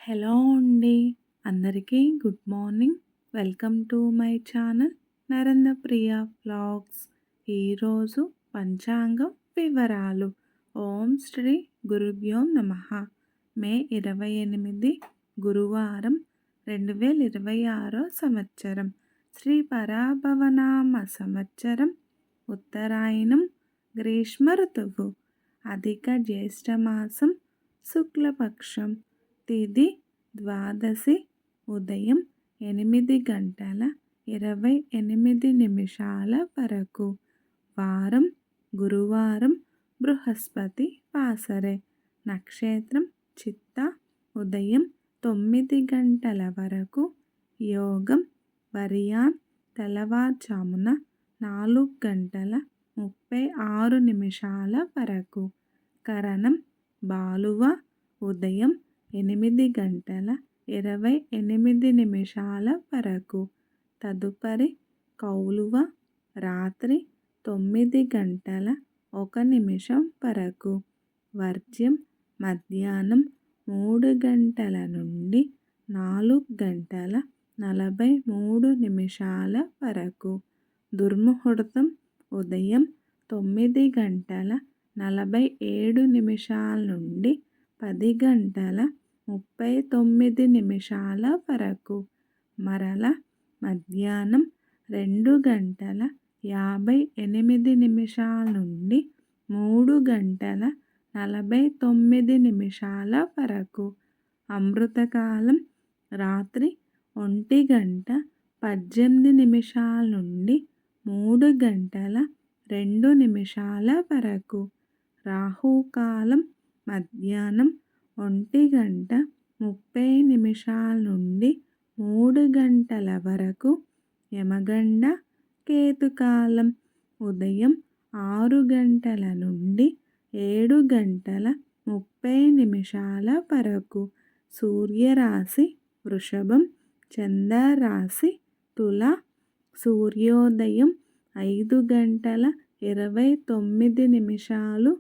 Hello అండి. అందరికీ good morning. Welcome to my channel Narendra Priya vlogs. ఈరోజు పంచాంగం వివరాలు. ఓం శ్రీ గురుభ్యో నమః. మే 28 గురువారం 2026 సంవత్సరం. శ్రీ పరాభవనామ సంవత్సరం. ఉత్తరాయణం, గ్రీష్మ ఋతువు. అధిక జ్యేష్ఠమాసం, శుక్లపక్షం. తిథి ద్వాదశి. ఉదయం 8:28 వరకు. వారం గురువారం, బృహస్పతి వాసరే. నక్షత్రం చిత్త. ఉదయం 9 వరకు. యోగం వరియాన్ తెల్లవారుజామున 4:36 వరకు. కరణం బాలువ. ఉదయం 8:28 వరకు. తదుపరి కౌలువ రాత్రి 9:01 వరకు. వర్జ్యం మధ్యాహ్నం 3 నుండి 4:43 వరకు. దుర్ముహూర్తం ఉదయం 9:47 నుండి 10:39 వరకు. మరల మధ్యాహ్నం 2:58 నుండి 3:49 వరకు. అమృతకాలం రాత్రి 1:18 నుండి 3:02 వరకు. రాహుకాలం మధ్యాహ్నం 1:30 నుండి 3 వరకు. యమగండ కేతుకాలం ఉదయం 6 నుండి 7:30 వరకు. సూర్యరాశి వృషభం, చంద్రరాశి తుల. సూర్యోదయం 5:29,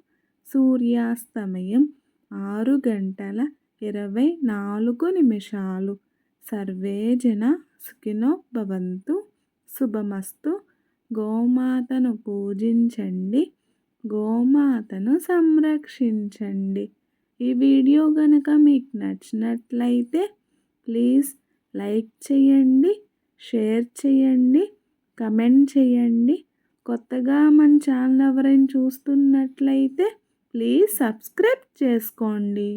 సూర్యాస్తమయం 6:24. సర్వే జనా సుఖినో భవంతు. శుభమస్తు. గోమాతను పూజించండి, గోమాతను సంరక్షించండి. ఈ వీడియో కనుక మీకు నచ్చినట్లయితే ప్లీజ్ లైక్ చేయండి, షేర్ చేయండి, కమెంట్ చేయండి. కొత్తగా మన ఛానల్ ఎవరైనా చూస్తున్నట్లయితే ప్లీజ్ సబ్స్క్రైబ్ చేసుకోండి.